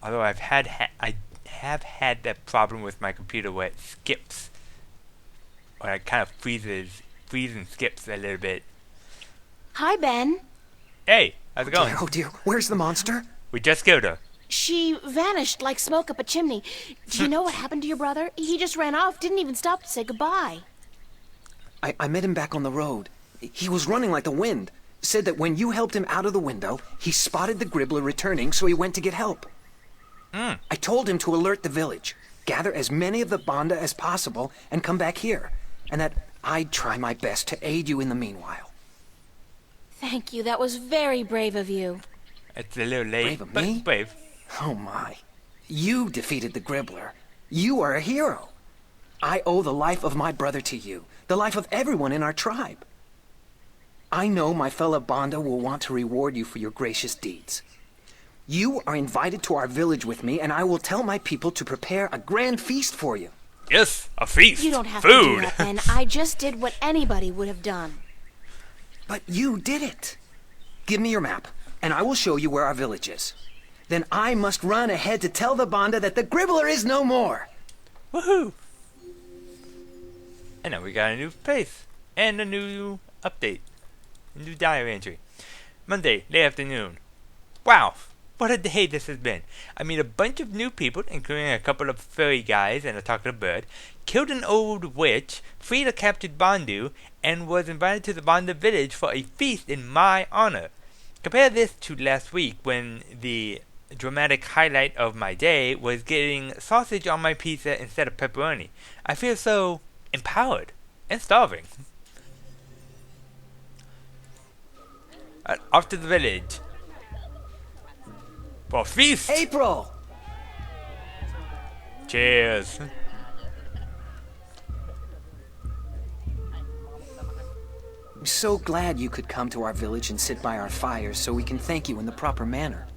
Although I have had that problem with my computer where it skips, or it kind of freezes and skips a little bit. Hi, Ben. Hey, how's it going? Oh dear, where's the monster? We just killed her. She vanished like smoke up a chimney. Do you know what happened to your brother? He just ran off, didn't even stop to say goodbye. I met him back on the road. He was running like the wind. Said that when you helped him out of the window, he spotted the Gribbler returning, so he went to get help. I told him to alert the village, gather as many of the Banda as possible, and come back here. And that I'd try my best to aid you in the meanwhile. Thank you, that was very brave of you. It's a little late, Brave of but me? brave. Oh my. You defeated the Gribbler. You are a hero. I owe the life of my brother to you, the life of everyone in our tribe. I know my fellow Banda will want to reward you for your gracious deeds. You are invited to our village with me, and I will tell my people to prepare a grand feast for you. Yes, a feast. You don't have Food. to do that, Ben. I just did what anybody would have done. But you did it. Give me your map, and I will show you where our village is. Then I must run ahead to tell the Banda that the Gribbler is no more. Woohoo! And now we got a new place and a new update. A new diary entry. Monday, late afternoon. Wow, what a day this has been. I meet a bunch of new people, including a couple of furry guys and a talkative bird, killed an old witch, freed a captured Bandu, and was invited to the Banda village for a feast in my honor. Compare this to last week when the dramatic highlight of my day was getting sausage on my pizza instead of pepperoni. I feel so empowered and starving. Off to the village. For a feast! April! Cheers! I'm so glad you could come to our village and sit by our fires so we can thank you in the proper manner.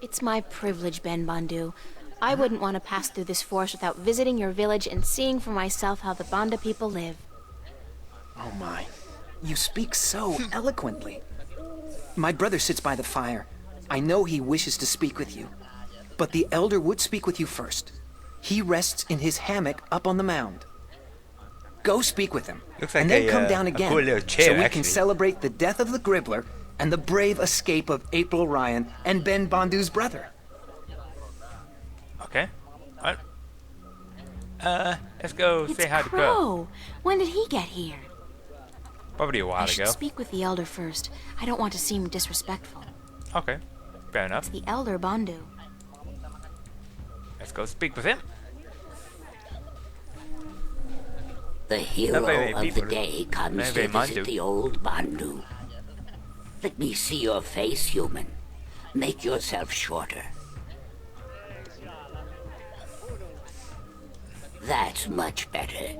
It's my privilege, Ben Bandu. I wouldn't want to pass through this forest without visiting your village and seeing for myself how the Banda people live. Oh my. You speak so eloquently. My brother sits by the fire. I know he wishes to speak with you. But the elder would speak with you first. He rests in his hammock up on the mound. Go speak with him. Looks like and then a, come down a again cool little chair, so we actually. can celebrate the death of the Gribbler and the brave escape of April Ryan and Ben Bandu's brother. Okay. Alright. Let's go It's say hi to Crow. Crow. When did he get here? Probably a while I should ago. speak with the elder first. I don't want to seem disrespectful. Okay. Fair enough. The elder Bandu. Let's go speak with him. The hero very of the peaceful. day comes Very to Mandu. visit the old Bandu. Let me see your face, human. Make yourself shorter. That's much better.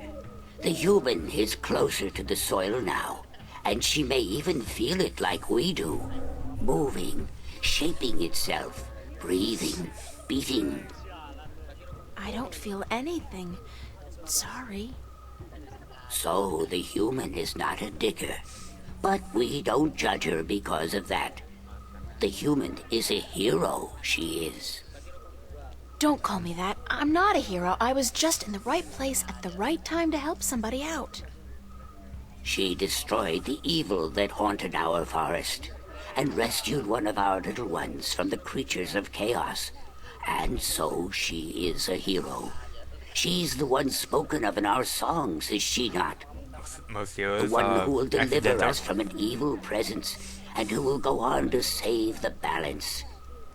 The human is closer to the soil now, and she may even feel it like we do. Moving, shaping itself, breathing, beating. I don't feel anything. Sorry. So the human is not a digger, but we don't judge her because of that. The human is a hero, she is. Don't call me that. I'm not a hero. I was just in the right place at the right time to help somebody out. She destroyed the evil that haunted our forest and rescued one of our little ones from the creatures of chaos. And so she is a hero. She's the one spoken of in our songs, is she not? Most The heroes one are who will deliver accidental. us from an evil presence and who will go on to save the balance.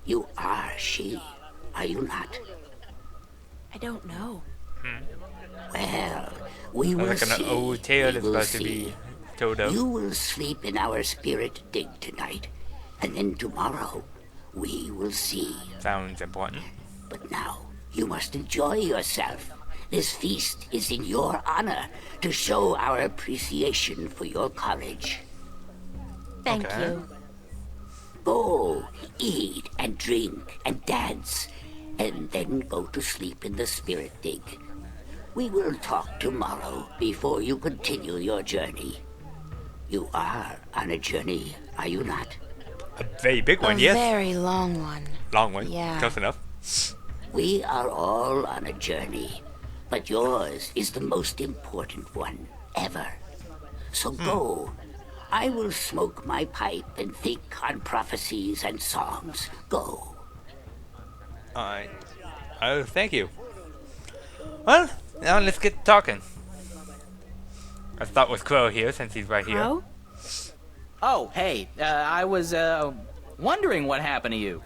You are she, are you not? I don't know. Well, we will Like an see. old tale We that's will about to see. be told of. You will sleep in our spirit dig tonight, and then tomorrow we will see. Sounds important. But now you must enjoy yourself. This feast is in your honor to show our appreciation for your courage. Thank Okay. you. Go, eat and drink and dance, and then go to sleep in the spirit dig. We will talk tomorrow before you continue your journey. You are on a journey, are you not? A very big one, A yes. very long one. Long one. Yeah. Close enough. We are all on a journey, but yours is the most important one ever. So go. I will smoke my pipe and think on prophecies and songs. Go. Alright. Oh, thank you. Well, now let's get talking. I'll start with Crow here, since he's right here. Crow? Oh, hey, I was, wondering what happened to you.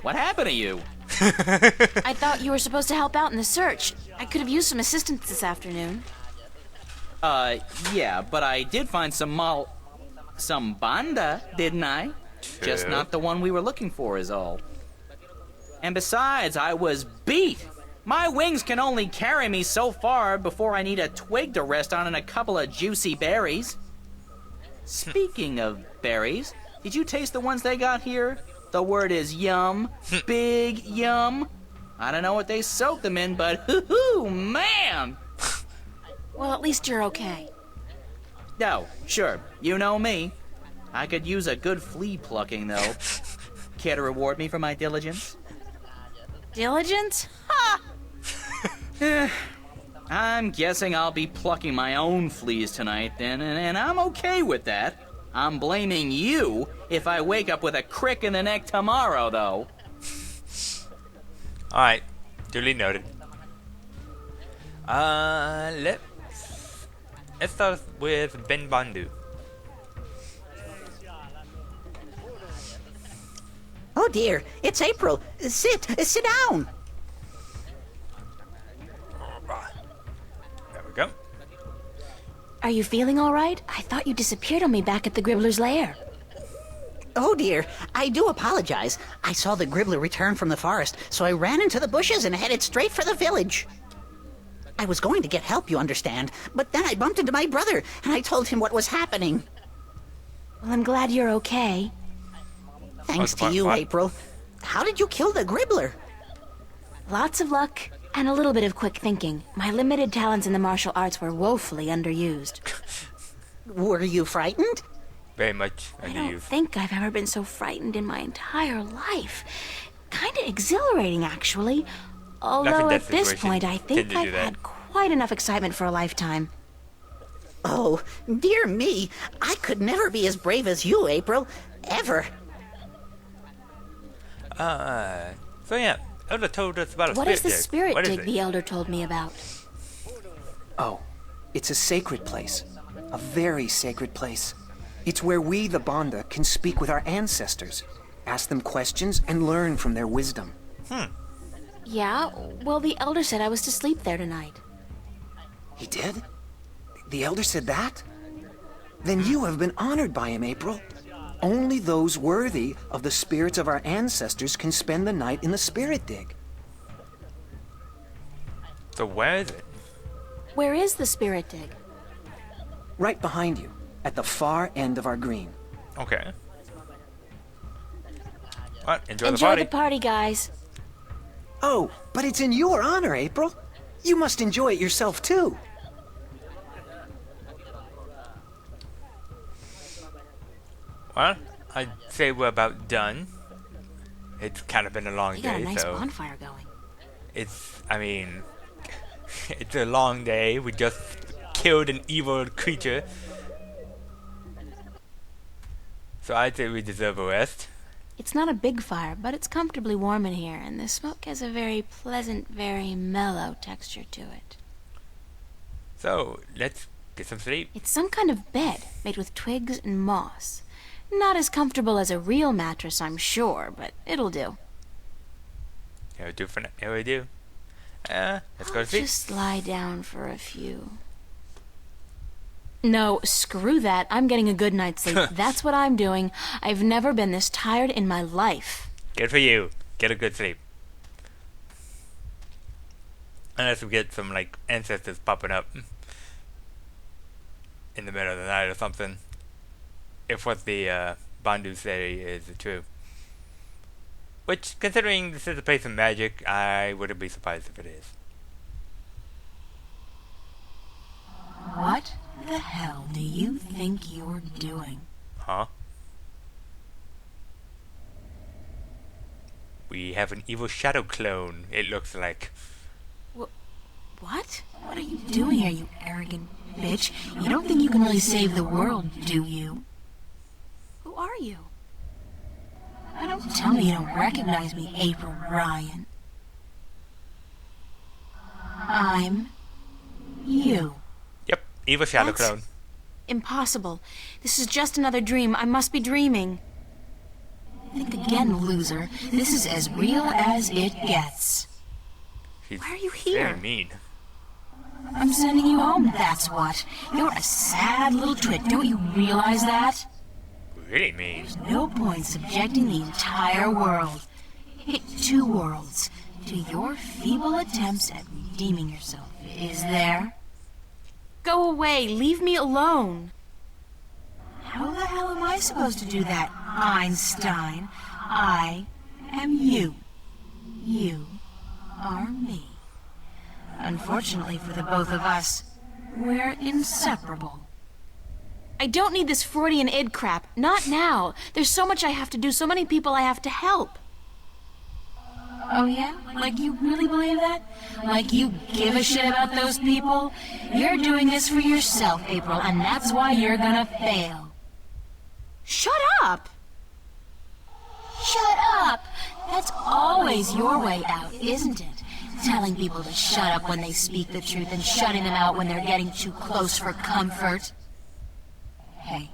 What happened to you? I thought you were supposed to help out in the search. I could have used some assistance this afternoon. Yeah, but I did find some banda, didn't I? Just True. not the one we were looking for is all. And besides, I was beat. My wings can only carry me so far before I need a twig to rest on and a couple of juicy berries. Speaking of berries, did you taste the ones they got here? The word is yum. Big yum. I don't know what they soak them in, but hoo-hoo, man! Well, at least you're okay. No, sure, you know me. I could use a good flea plucking, though. Care to reward me for my diligence? Diligence? Ha! I'm guessing I'll be plucking my own fleas tonight then, and I'm okay with that. I'm blaming you if I wake up with a crick in the neck tomorrow, though. Alright. Duly noted. Let's start with Ben Bandu. Oh dear, it's April. Sit down. There we go. Are you feeling all right? I thought you disappeared on me back at the Gribbler's lair. Oh dear, I do apologize. I saw the Gribbler return from the forest, so I ran into the bushes and headed straight for the village. I was going to get help, you understand, but then I bumped into my brother, and I told him what was happening. Well, I'm glad you're okay. Thanks to What- you, what? April. How did you kill the Gribbler? Lots of luck and a little bit of quick thinking. My limited talents in the martial arts were woefully underused. Were you frightened? Very much I don't underused. think I've ever been so frightened in my entire life. Kinda exhilarating, actually. Although that at this situation point, I tend think to do I've that. had quite enough excitement for a lifetime. Oh, dear me. I could never be as brave as you, April. Ever. So yeah, Elder told us about a What spirit is the dig. spirit What is dig it? the Elder told me about? Oh, it's a sacred place. A very sacred place. It's where we, the Banda, can speak with our ancestors, ask them questions, and learn from their wisdom. Yeah, well, the Elder said I was to sleep there tonight. He did? The Elder said that? Then you have been honored by him, April. Only those worthy of the spirits of our ancestors can spend the night in the spirit dig. So where is it? Where is the spirit dig? Right behind you, at the far end of our green. Okay. Well, enjoy the Enjoy party. the party, guys. Oh, but it's in your honor, April. You must enjoy it yourself, too. Well, I'd say we're about done. It's kind of been a long We got a day, nice so bonfire going. I mean, it's a long day. We just killed an evil creature. So I'd say we deserve a rest. It's not a big fire, but it's comfortably warm in here, and the smoke has a very pleasant, very mellow texture to it. So, let's get some sleep. It's some kind of bed made with twigs and moss. Not as comfortable as a real mattress, I'm sure, but it'll do. Here we do for now. Here we do. Let's go I'll to sleep. just lie down for a few. No, screw that. I'm getting a good night's sleep. That's what I'm doing. I've never been this tired in my life. Good for you. Get a good sleep. Unless we get some, like, ancestors popping up in the middle of the night or something. If what the Bandu say is true. Which, considering this is a place of magic, I wouldn't be surprised if it is. What the hell do you think you're doing? Huh? We have an evil shadow clone, it looks like. What? What are you doing here, you arrogant bitch? You don't think you can really save the world, do you? Who are you? Don't tell me you don't recognize me, April Ryan. I'm you. Yep, evil shadow What? clone. Impossible. This is just another dream. I must be dreaming. Think again, loser. This is as real as it gets. She's Why are you here? very mean. I'm sending you home, that's what. You're a sad little twit, don't you realize that? Really mean. No point subjecting the entire world, 2 worlds, to your feeble attempts at redeeming yourself, is there? Go away. Leave me alone. How the hell am I supposed to do that, Einstein? I am you. You are me. Unfortunately for the both of us, we're inseparable. I don't need this Freudian id crap. Not now. There's so much I have to do, so many people I have to help. Oh yeah? Like you really believe that? Like you give a shit about those people? You're doing this for yourself, April, and that's why you're gonna fail. Shut up! Shut up! That's always your way out, isn't it? Telling people to shut up when they speak the truth and shutting them out when they're getting too close for comfort. Hey,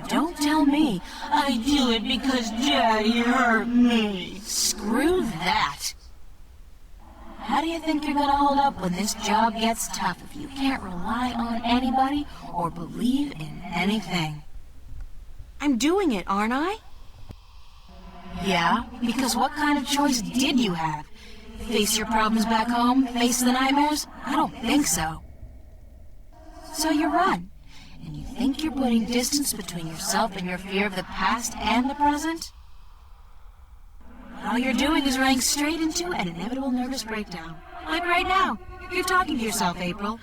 don't tell me I do it because Daddy hurt me. Screw that. How do you think you're gonna hold up when this job gets tough if you can't rely on anybody or believe in anything? I'm doing it, aren't I? Yeah, because what kind of choice did you have? Face your problems back home? Face the nightmares? I don't think so. So you run, and you think you're putting distance between yourself and your fear of the past and the present? All you're doing is running straight into an inevitable nervous breakdown. Like right now. You're talking to yourself, April.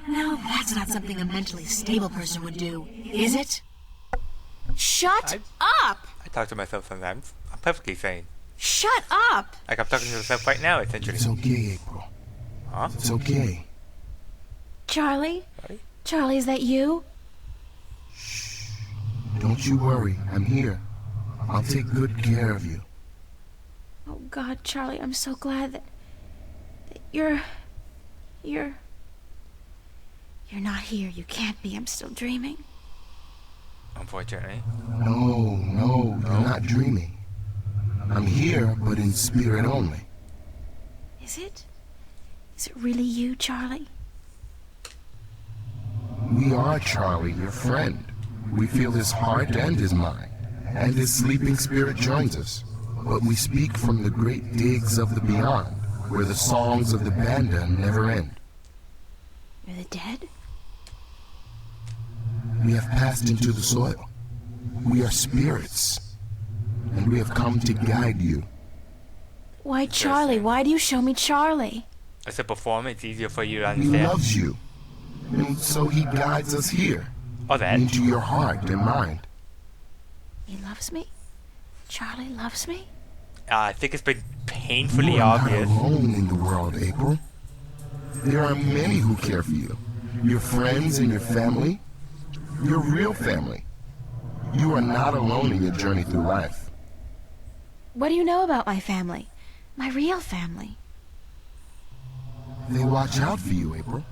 Now, that's not something a mentally stable person would do, is it? Shut up! I talk to myself sometimes. I'm perfectly sane. Shut up! Like I'm talking to myself right now, essentially. It's okay, April. Huh? It's okay. Charlie? Right? Charlie, is that you? Don't you worry. I'm here. I'll take good care of you. Oh, God, Charlie, I'm so glad that you're not here. You can't be. I'm still dreaming. Unfortunately. No, you're not dreaming. I'm here, but in spirit only. Is it? Is it really you, Charlie? We are Charlie, your friend. We feel his heart and his mind, and his sleeping spirit joins us. But we speak from the great digs of the beyond, where the songs of the Banda never end. You're the dead? We have passed into the soil. We are spirits, and we have come to guide you. Why, Charlie? Why do you show me Charlie? As a performer, it's easier for you to He understand. loves you, and so he guides us here, Oh, that. into your heart and mind. He loves me? Charlie loves me? I think it's been You painfully are not obvious. alone in the world, April. There are many who care for you. Your friends and your family. Your real family. You are not alone in your journey through life. What do you know about my family? My real family? They watch out for you, April.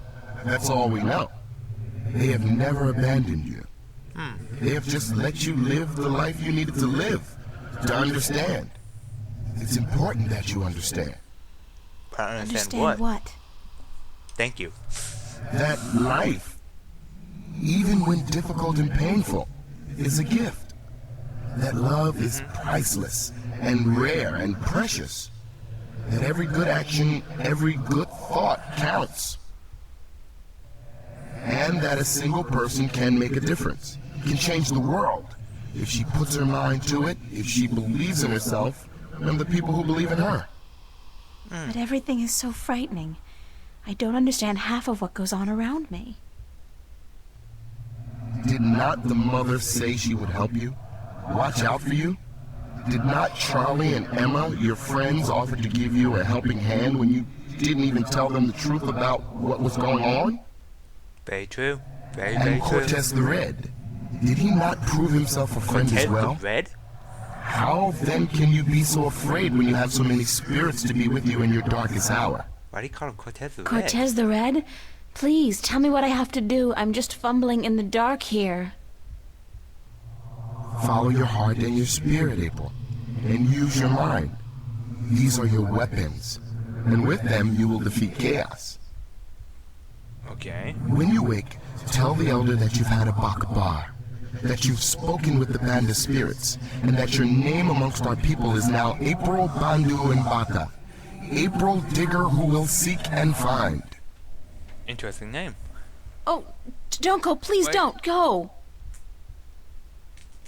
That's all we know. They have never abandoned you. They have just let you live the life you needed to live, to understand. It's important that you understand I don't understand, Understand what? Thank you. that life, even when difficult and painful, is a gift. That love is priceless and rare and precious. That every good action, every good thought counts. And that a single person can make a difference, can change the world, if she puts her mind to it, if she believes in herself, and the people who believe in her. But everything is so frightening. I don't understand half of what goes on around me. Did not the mother say she would help you? Watch out for you? Did not Charlie and Emma, your friends, offer to give you a helping hand when you didn't even tell them the truth about what was going on? Very true. Very, And very true. Cortez the Red, did he not prove himself a friend Cortez as well? the Red? How then can you be so afraid when you have so many spirits to be with you in your darkest hour? Why do you call him Cortez the Red? Cortez the Red? Please, tell me what I have to do. I'm just fumbling in the dark here. Follow your heart and your spirit, April, and use your mind. These are your weapons, and with them you will defeat chaos. Okay. When you wake, tell the elder that you've had a bakbar, that you've spoken with the band of spirits, and that your name amongst our people is now April Bandu and Bata, April Digger who will seek and find. Interesting name. Oh, don't go. Please Wait. don't go.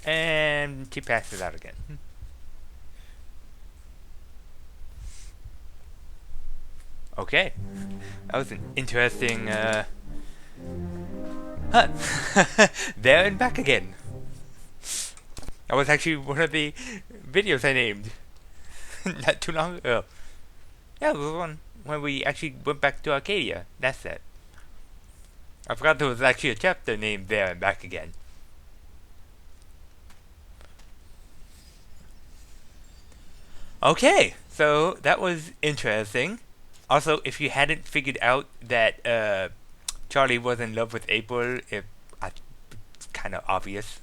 And she passes out again. Okay. That was an interesting, Huh. There and back again. That was actually one of the videos I named. Not too long ago. Yeah, it was one when we actually went back to Arcadia. That's it. I forgot there was actually a chapter named There and Back Again. Okay, so that was interesting. Also, if you hadn't figured out that Charlie was in love with April, it's kind of obvious.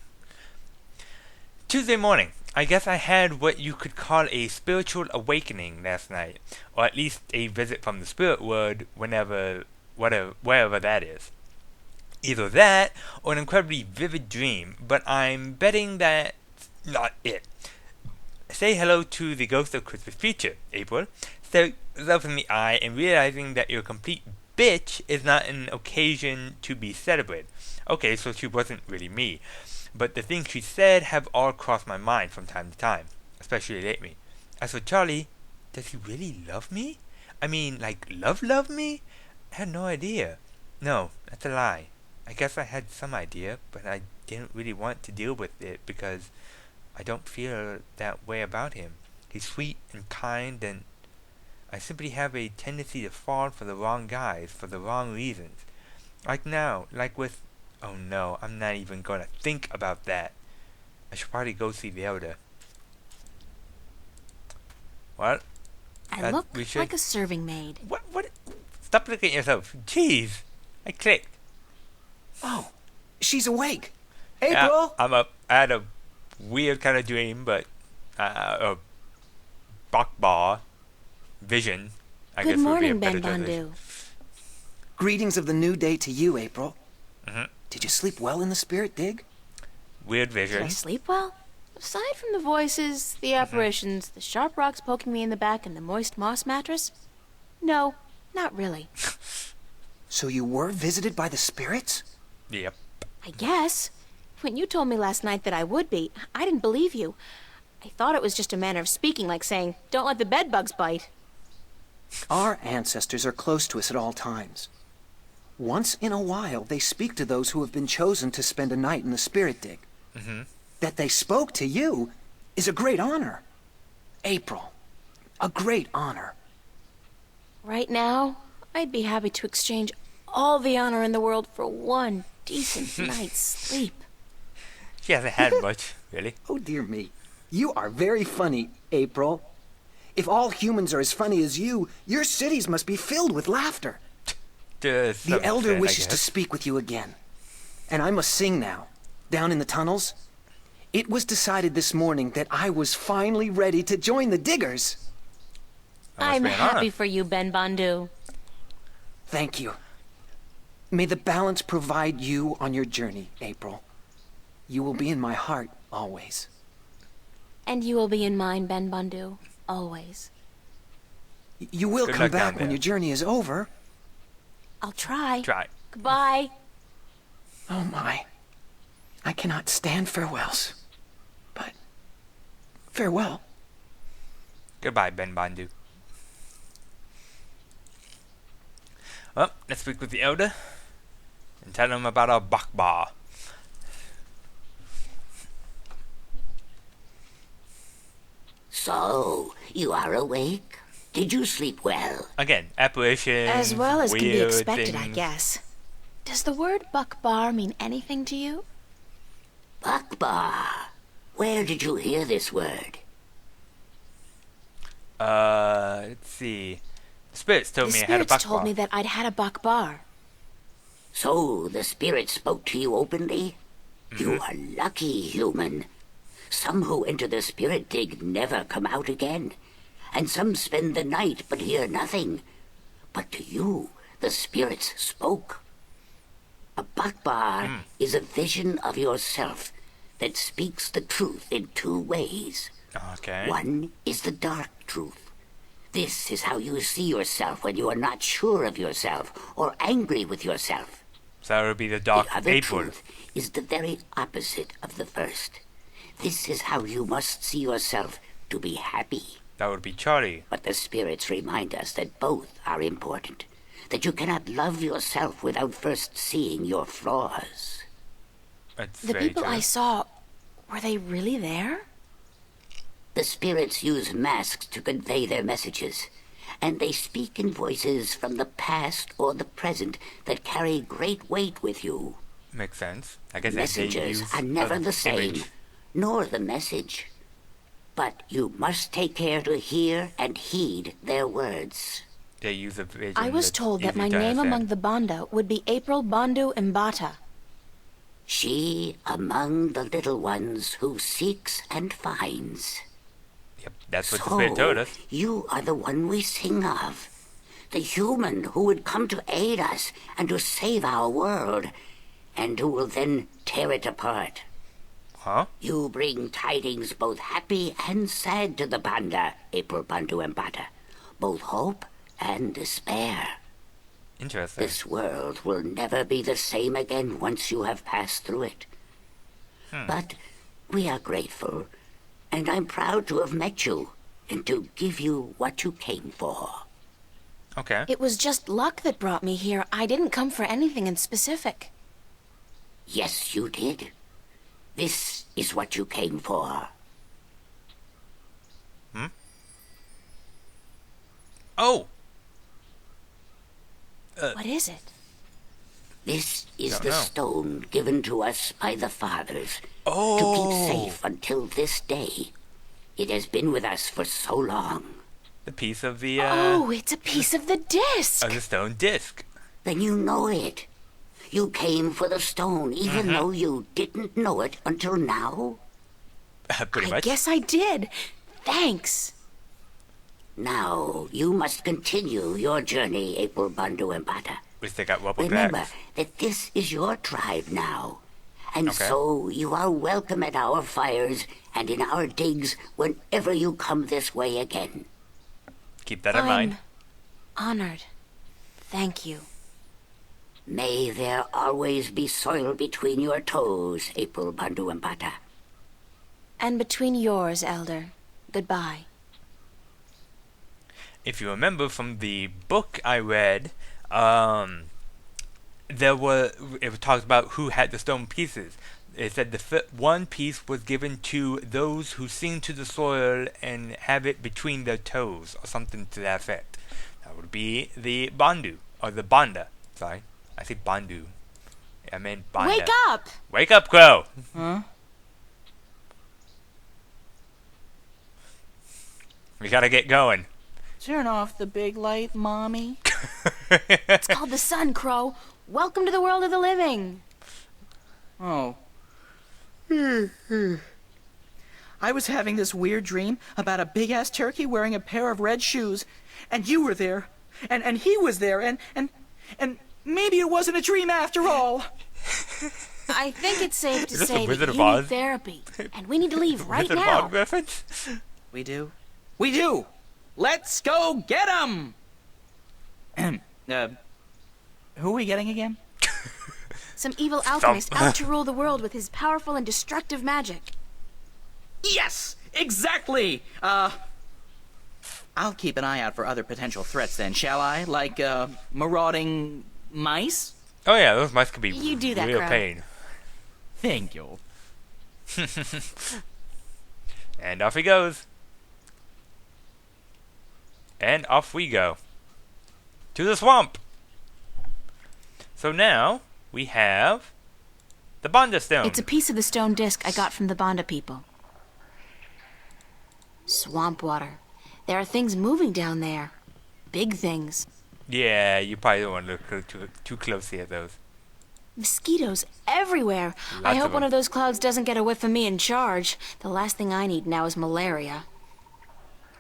Tuesday morning, I guess I had what you could call a spiritual awakening last night, or at least a visit from the spirit world, wherever that is. Either that, or an incredibly vivid dream, but I'm betting that's not it. Say hello to the ghost of Christmas future, April. Stare yourself in the eye and realizing that your complete bitch is not an occasion to be celebrated. Okay, so she wasn't really me. But the things she said have all crossed my mind from time to time, especially lately. As for Charlie, does he really love me? I mean, like, love me? I had no idea. No, that's a lie. I guess I had some idea, but I didn't really want to deal with it because I don't feel that way about him. He's sweet and kind, and I simply have a tendency to fall for the wrong guys for the wrong reasons. Like now, like with... Oh no, I'm not even going to think about that. I should probably go see the elder. What? I look like a serving maid. What? Stop looking at yourself. Jeez. I clicked. Oh, she's awake. Yeah, April! I'm up. I had a weird kind of dream, but... a Bakbar vision. I Good guess would be a morning, better Ben translation. Bandu. Greetings of the new day to you, April. Mhm. Did you sleep well in the spirit dig? Weird Did I vision. sleep well? Aside from the voices, the apparitions, the sharp rocks poking me in the back, and the moist moss mattress? No, not really. So you were visited by the spirits? Yep. I guess. When you told me last night that I would be, I didn't believe you. I thought it was just a manner of speaking, like saying, don't let the bedbugs bite. Our ancestors are close to us at all times. Once in a while, they speak to those who have been chosen to spend a night in the spirit dig. Mm-hmm. That they spoke to you is a great honor. April, a great honor. Right now, I'd be happy to exchange all the honor in the world for one decent night's sleep. She hasn't had much, really. Oh, dear me. You are very funny, April. If all humans are as funny as you, your cities must be filled with laughter. The elder wishes to speak with you again. And I must sing now. Down in the tunnels. It was decided this morning that I was finally ready to join the diggers. I'm happy for you, Ben Bandu. Thank you. May the balance provide you on your journey, April. You will be in my heart always. And you will be in mine, Ben Bandu. Always. You will Good come luck down back when there. your journey is over. I'll try. Try. Goodbye. Oh my. I cannot stand farewells. But farewell. Goodbye, Ben Bandu. Well, let's speak with the elder and tell him about our Bakbar. So, you are awake? Did you sleep well? Again, apparitions. As well as can be weird expected, I things. guess. Does the word Buckbar mean anything to you? Buckbar. Where did you hear this word? Let's see. The spirits told The me I had a spirits buck told bar. me that I'd had a Buckbar. So, the spirit spoke to you openly? You are lucky, human. Some who enter the spirit dig never come out again, and some spend the night but hear nothing. But to you, the spirits spoke. A Buckbar is a vision of yourself that speaks the truth in two ways. Okay. One is the dark truth. This is how you see yourself when you are not sure of yourself or angry with yourself. So that would be the dark The other April. truth is the very opposite of the first. This is how you must see yourself to be happy. That would be Charlie. But the spirits remind us that both are important. That you cannot love yourself without first seeing your flaws. That's The very people true. I saw, were they really there? The spirits use masks to convey their messages, and they speak in voices from the past or the present that carry great weight with you. Makes sense. I guess they Messengers use are never an the same, image. nor the message. But you must take care to hear and heed their words. They use a vision. I was that's told that easy my to name understand. among the Banda would be April Bandu Mbata. She among the little ones who seeks and finds. Yep, that's what the So, spirit told us. you are the one we sing of. The human who would come to aid us and to save our world, and who will then tear it apart. Huh? You bring tidings both happy and sad to the Banda, April Bandu Mbata. Both hope and despair. Interesting. This world will never be the same again once you have passed through it. But we are grateful, and I'm proud to have met you and to give you what you came for. Okay. It was just luck that brought me here. I didn't come for anything in specific. Yes, you did. This is what you came for. Oh! What is it? This is Don't the know. stone given to us by the fathers Oh! to keep safe until this day. It has been with us for so long. The piece of the, Oh, it's a piece of the disc. of the stone disc. Then you know it. You came for the stone, even though you didn't know it until now. Pretty I much. guess I did. Thanks. Now, you must continue your journey, April Bandu Mbata. We still got rubber Remember backs. that this is your tribe now. And Okay. so you are welcome at our fires and in our digs whenever you come this way again. Keep that in mind. I'm honored. Thank you. May there always be soil between your toes, April Bandu Mbata. And between yours, Elder. Goodbye. If you remember from the book I read, it talked about who had the stone pieces. It said one piece was given to those who sing to the soil and have it between their toes, or something to that effect. That would be the Bandu, or the Banda. Sorry, I say Bandu. I meant Banda. Wake up! Wake up, Crow! Huh? We gotta get going. Turn off the big light, Mommy. It's called the sun, Crow. Welcome to the world of the living. Oh. I was having this weird dream about a big-ass turkey wearing a pair of red shoes, and you were there, and he was there, and maybe it wasn't a dream after all. I think it's safe to Is this a say Wizard that of you need Oz? therapy, and we need to leave right Wizard of now. Oz reference? We do? We do! Let's go get him! Who are we getting again? Some evil alchemist out to rule the world with his powerful and destructive magic. Yes! Exactly! I'll keep an eye out for other potential threats then, shall I? Like, marauding mice? Oh yeah, those mice could be You do that, real Crow. pain. Thank you. And off he goes. And off we go. To the swamp! So now, we have the Banda Stone. It's a piece of the stone disc I got from the Banda people. Swamp water. There are things moving down there. Big things. Yeah, you probably don't want to look too closely at those. Mosquitoes everywhere. Lots I of hope one them. of those clouds doesn't get a whiff of me in charge. The last thing I need now is malaria.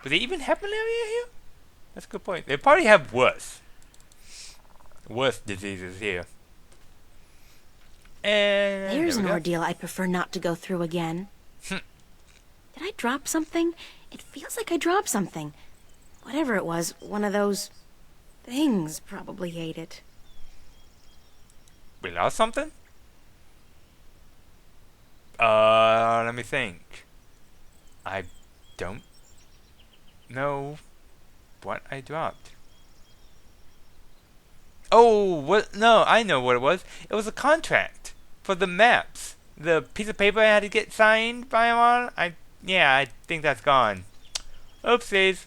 Do they even have malaria here? That's a good point. They probably have worse diseases here. And There's there an we go. ordeal I'd prefer not to go through again. Hmm. Did I drop something? It feels like I dropped something. Whatever it was, one of those things probably ate it. We lost something? Let me think. I don't know what I dropped. Oh, what? No, I know what it was. It was a contract for the maps. The piece of paper I had to get signed by him on. I think that's gone. Oopsies.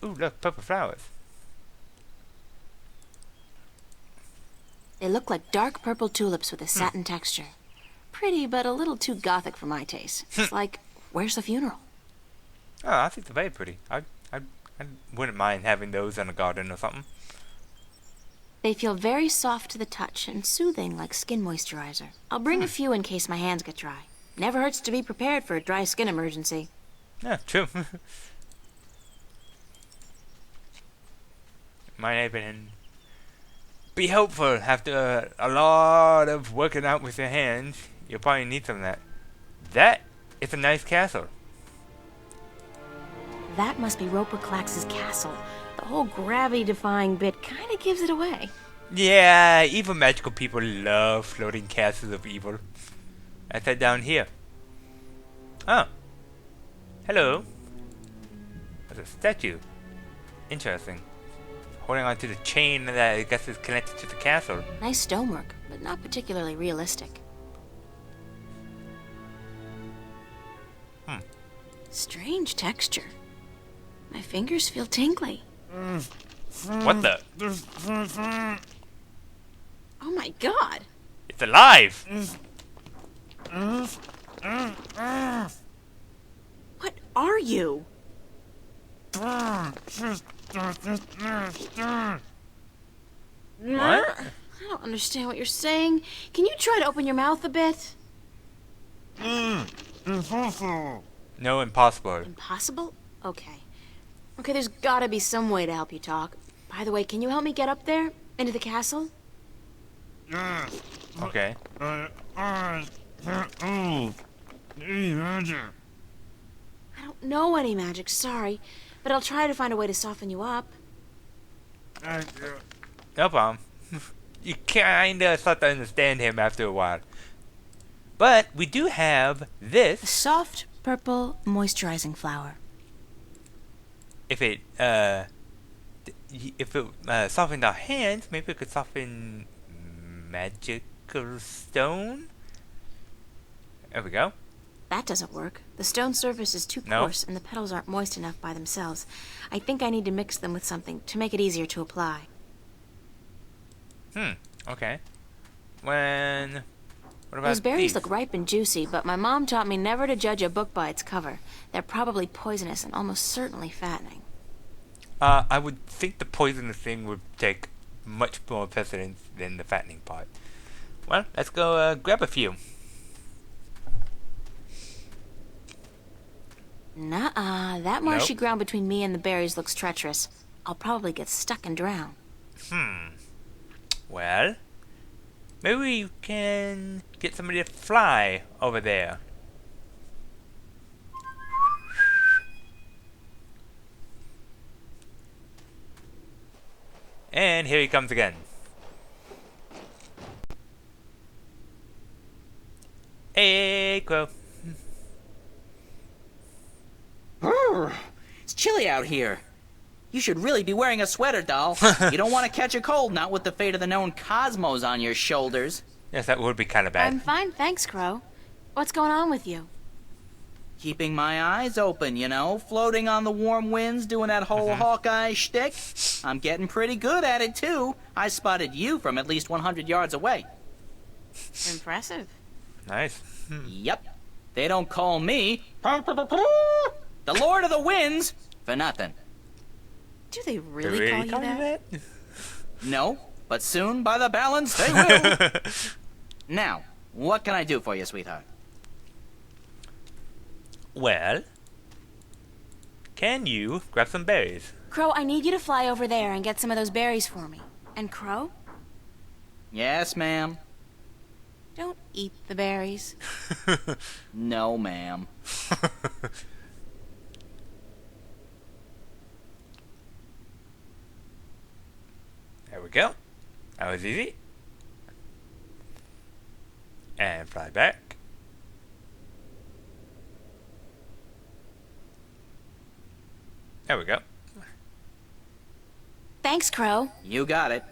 Ooh, look, purple flowers. They look like dark purple tulips with a satin texture. Pretty, but a little too gothic for my taste. It's like, where's the funeral? Oh, I think they're very pretty. I wouldn't mind having those in a garden or something. They feel very soft to the touch and soothing like skin moisturizer. I'll bring a few in case my hands get dry. Never hurts to be prepared for a dry skin emergency. Yeah, true. Might even be helpful after a lot of working out with your hands. You'll probably need some of that. That is a nice castle. That must be Roper Clax's castle. The whole gravity-defying bit kind of gives it away. Yeah, evil magical people love floating castles of evil. That's that down here. Oh. Hello. There's a statue. Interesting. Holding on to the chain that I guess is connected to the castle. Nice stonework, but not particularly realistic. Strange texture. My fingers feel tingly. What the? Oh my god! It's alive! What are you? What? I don't understand what you're saying. Can you try to open your mouth a bit? No, impossible. Impossible? Okay. Okay, there's gotta be some way to help you talk. By the way, can you help me get up there? Into the castle? Okay. I don't know any magic, sorry. But I'll try to find a way to soften you up. No problem. You kinda start to understand him after a while. But we do have A this. soft purple moisturizing flower. If it softened our hands, maybe it could soften magical stone. There we go. That doesn't work. The stone surface is too No. coarse and the petals aren't moist enough by themselves. I think I need to mix them with something to make it easier to apply. Okay. What about Those berries these? look ripe and juicy, but my mom taught me never to judge a book by its cover. They're probably poisonous and almost certainly fattening. I would think the poisonous thing would take much more precedence than the fattening part. Well, let's go grab a few. Nuh-uh. That marshy Nope. ground between me and the berries looks treacherous. I'll probably get stuck and drown. Well, maybe we can get somebody to fly over there. And here he comes again. Hey, Crow. It's chilly out here. You should really be wearing a sweater, doll. You don't want to catch a cold, not with the fate of the known cosmos on your shoulders. Yes, that would be kind of bad. I'm fine, thanks, Crow. What's going on with you? keeping my eyes open, you know, floating on the warm winds, doing that whole Hawkeye shtick. I'm getting pretty good at it, too. I spotted you from at least 100 yards away. Impressive. Nice. Yep. They don't call me the Lord of the Winds for nothing. Do they really call you that? No, but soon, by the balance, they will. Now, what can I do for you, sweetheart? Well, can you grab some berries? Crow, I need you to fly over there and get some of those berries for me. And Crow, Yes, ma'am. don't eat the berries. No, ma'am. There we go. That was easy. And fly back. There we go. Thanks, Crow. You got it.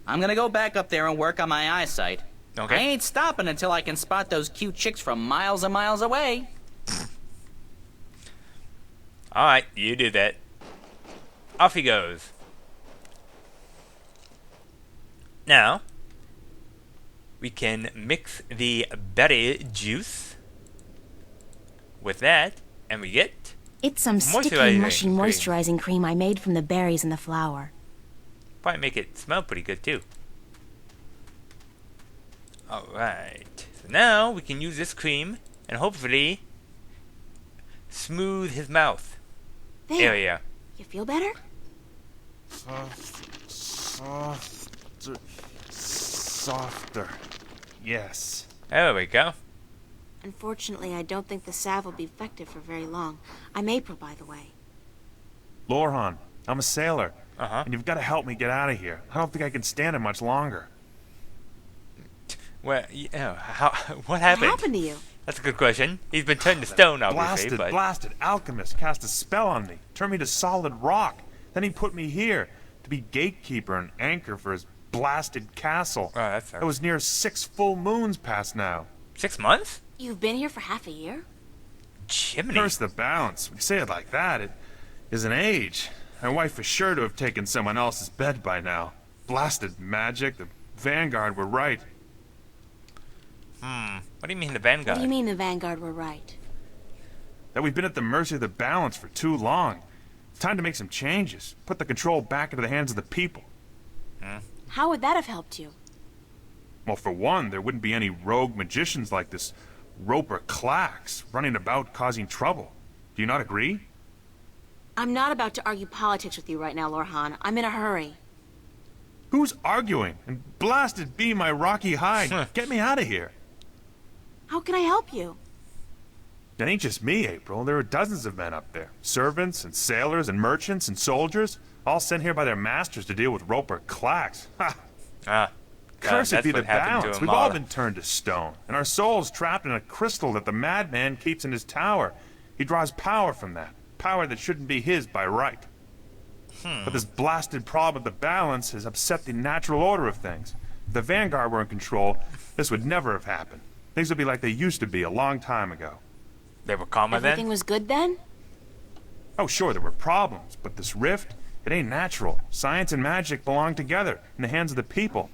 I'm gonna go back up there and work on my eyesight. Okay. I ain't stopping until I can spot those cute chicks from miles and miles away. Alright, you do that. Off he goes. Now, we can mix the berry juice with that, and we get It's some sticky, Moisturizing mushy cream. moisturizing cream I made from the berries and the flour. probably make it smell pretty good too. Alright, so now we can use this cream and hopefully smooth his mouth There. area. You feel better? Softer. Yes. There we go. Unfortunately, I don't think the salve will be effective for very long. I'm April, by the way. Lorhan, I'm a sailor, Uh-huh. and you've got to help me get out of here. I don't think I can stand it much longer. Well, how, what What happened? happened to you? That's a good question. He's been turned to stone, obviously, Blasted alchemist cast a spell on me, turned me to solid rock. Then he put me here to be gatekeeper and anchor for his blasted castle. Oh, that sucks. It was near 6 full moons past now. 6 months? You've been here for half a year? Chimney. Curse the balance. When you say it like that, it is an age. My wife is sure to have taken someone else's bed by now. Blasted magic. The Vanguard were right. What do you mean the Vanguard? What do you mean the Vanguard were right? That we've been at the mercy of the balance for too long. It's time to make some changes. Put the control back into the hands of the people. How would that have helped you? Well, for one, there wouldn't be any rogue magicians like this Roper Clax running about causing trouble. Do you not agree? I'm not about to argue politics with you right now, Lorhan. I'm in a hurry. Who's arguing? And blasted be my rocky hide. Get me out of here. How can I help you? It ain't just me, April. There are dozens of men up there. Servants and sailors and merchants and soldiers, all sent here by their masters to deal with Roper Clax. Ha! Ah, Cursed that's be the what happened to balance. him We've all all. been turned to stone, and our souls trapped in a crystal that the madman keeps in his tower. He draws power from that, power that shouldn't be his by right. But this blasted problem with the balance has upset the natural order of things. If the Vanguard were in control, this would never have happened. Things would be like they used to be a long time ago. They were calmer Everything then? was good then? Oh, sure, there were problems, but this rift, it ain't natural. Science and magic belong together in the hands of the people,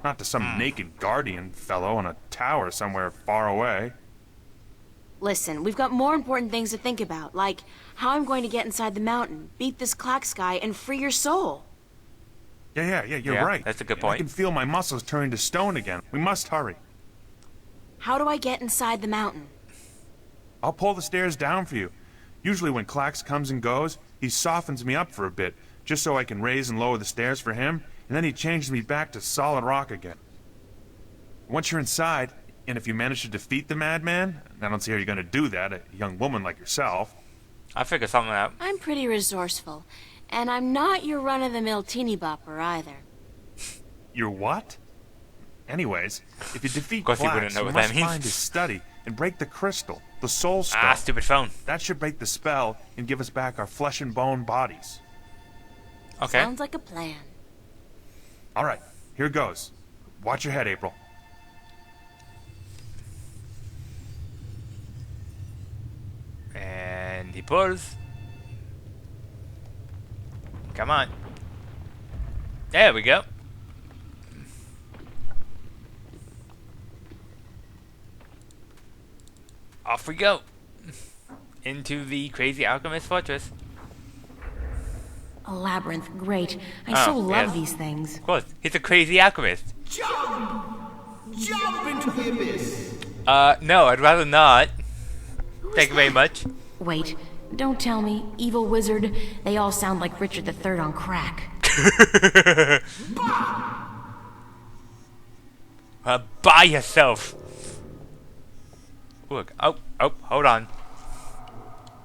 not to some naked guardian fellow on a tower somewhere far away. Listen, we've got more important things to think about, like how I'm going to get inside the mountain, beat this Clax guy, and free your soul. Yeah, you're Yeah, right. that's a good I point. can feel my muscles turning to stone again. We must hurry. How do I get inside the mountain? I'll pull the stairs down for you. Usually when Clax comes and goes, he softens me up for a bit, just so I can raise and lower the stairs for him, and then he changes me back to solid rock again. Once you're inside, and if you manage to defeat the madman, and I don't see how you're going to do that, a young woman like yourself, I'll figure something out. I'm pretty resourceful, and I'm not your run-of-the-mill teeny bopper either. you're what? Anyways, if you defeat Of course he wouldn't Clax, know you what that must means. find his study and break the crystal, the soul stone. Ah, stupid phone. That should break the spell and give us back our flesh and bone bodies. Okay. Sounds like a plan. All right, here goes. Watch your head, April. the portals. Come on. There we go. Off we go. Into the Crazy Alchemist Fortress. A labyrinth, great. I so love yes. these things. Of course, he's a crazy alchemist. Jump! Jump into the abyss! No, I'd rather not. Thank you very much. Wait, don't tell me. Evil wizard. They all sound like Richard III on crack. By yourself. Look, oh, hold on.